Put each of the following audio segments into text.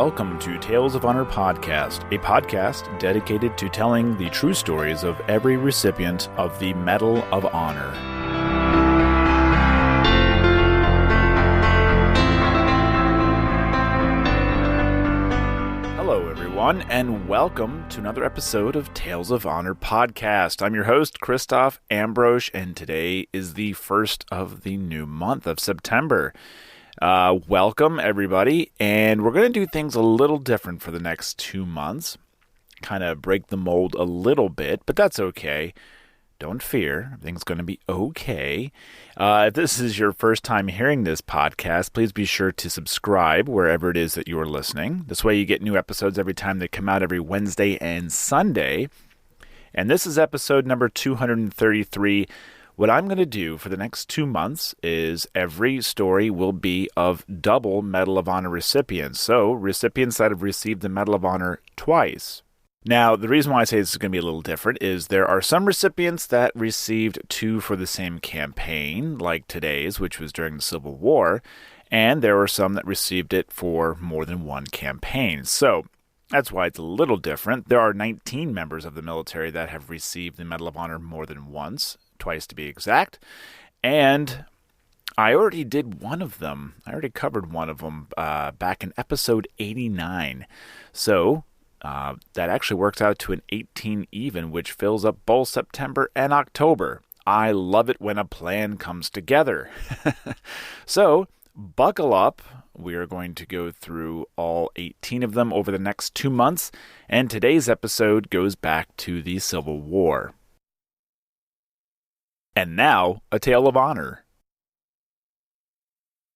welcome to Tales of Honor Podcast, a podcast dedicated to telling the true stories of every recipient of the Medal of Honor. Hello, everyone, and welcome to another episode of Tales of Honor Podcast. I'm your host, Christoph Ambrosch, and today is the first of the new month of September. Welcome, everybody, and we're going to do things a little different for the next 2 months. Kind of break the mold a little bit, but that's okay. Don't fear. Everything's going to be okay. If this is your first time hearing this podcast, please be sure to subscribe wherever it is that you are listening. This way you get new episodes every time they come out every Wednesday and Sunday. And this is episode number 233. What I'm going to do for the next 2 months is every story will be of double Medal of Honor recipients. So recipients that have received the Medal of Honor twice. Now, the reason why I say this is going to be a little different is there are some recipients that received 2 for the same campaign, like today's, which was during the Civil War, and there are some that received it for more than one campaign. So that's why it's a little different. There are 19 members of the military that have received the Medal of Honor more than once, twice to be exact, and I already did one of them. I already covered one of them back in episode 89. So that actually works out to an 18 even, which fills up both September and October. I love it when a plan comes together. So buckle up. We are going to go through all 18 of them over the next 2 months, and today's episode goes back to the Civil War. And now, a tale of honor.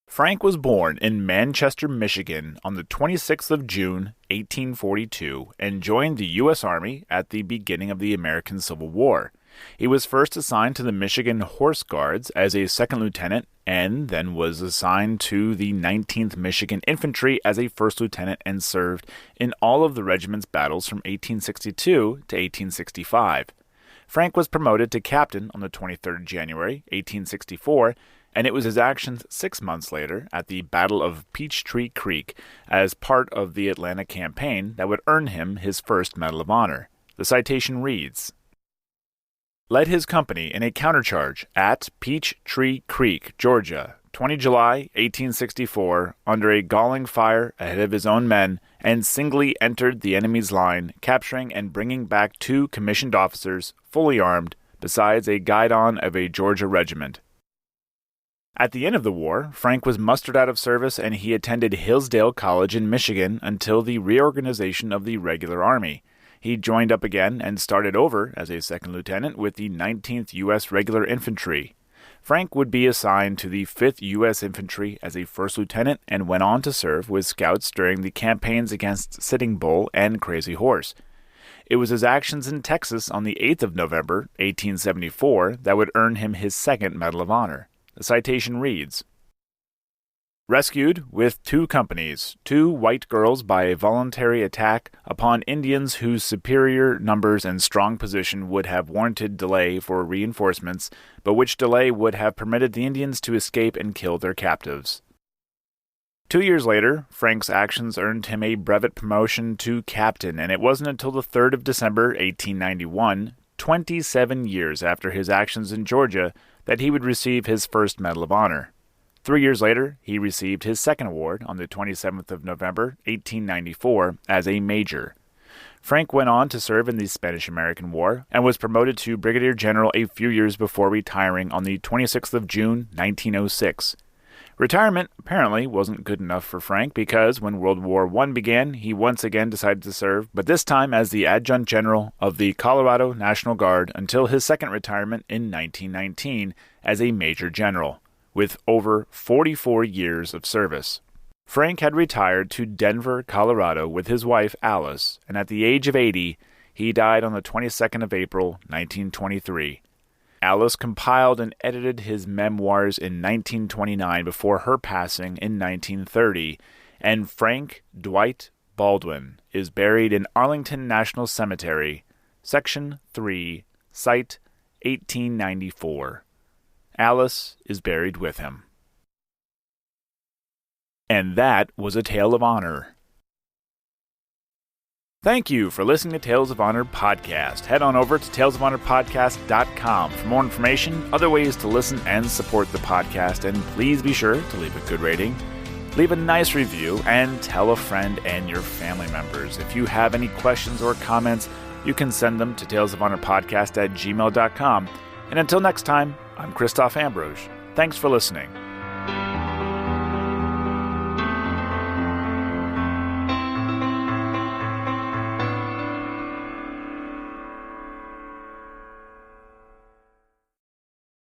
Frank was born in Manchester, Michigan on the 26th of June, 1842, and joined the U.S. Army at the beginning of the American Civil War. He was first assigned to the Michigan Horse Guards as a second lieutenant, and then was assigned to the 19th Michigan Infantry as a first lieutenant and served in all of the regiment's battles from 1862 to 1865. Frank was promoted to captain on the 23rd of January, 1864, and it was his actions 6 months later at the Battle of Peachtree Creek as part of the Atlanta campaign that would earn him his first Medal of Honor. The citation reads, "Led his company in a countercharge at Peachtree Creek, Georgia, 20 July, 1864, under a galling fire ahead of his own men, and singly entered the enemy's line, capturing and bringing back 2 commissioned officers, fully armed, besides a guidon of a Georgia regiment." At the end of the war, Frank was mustered out of service and he attended Hillsdale College in Michigan until the reorganization of the regular army. He joined up again and started over as a second lieutenant with the 19th U.S. Regular Infantry. Frank would be assigned to the 5th U.S. Infantry as a first lieutenant and went on to serve with scouts during the campaigns against Sitting Bull and Crazy Horse. It was his actions in Texas on the 8th of November, 1874, that would earn him his second Medal of Honor. The citation reads, "Rescued with 2 companies, 2 white girls by a voluntary attack upon Indians whose superior numbers and strong position would have warranted delay for reinforcements, but which delay would have permitted the Indians to escape and kill their captives." 2 years later, Frank's actions earned him a brevet promotion to captain, and it wasn't until the 3rd of December, 1891, 27 years after his actions in Georgia, that he would receive his first Medal of Honor. 3 years later, he received his second award on the 27th of November, 1894, as a major. Frank went on to serve in the Spanish-American War and was promoted to brigadier general a few years before retiring on the 26th of June, 1906. Retirement apparently wasn't good enough for Frank because when World War I began, he once again decided to serve, but this time as the adjutant general of the Colorado National Guard until his second retirement in 1919 as a major general, with over 44 years of service. Frank had retired to Denver, Colorado with his wife Alice, and at the age of 80, he died on the 22nd of April, 1923. Alice compiled and edited his memoirs in 1929 before her passing in 1930, and Frank Dwight Baldwin is buried in Arlington National Cemetery, Section 3, Site 1894. Alice is buried with him. And that was a tale of honor. Thank you for listening to Tales of Honor Podcast. Head on over to talesofhonorpodcast.com for more information, other ways to listen and support the podcast, and please be sure to leave a good rating, leave a nice review, and tell a friend and your family members. If you have any questions or comments, you can send them to talesofhonorpodcast@gmail.com. And until next time, I'm Christoph Ambrose. Thanks for listening.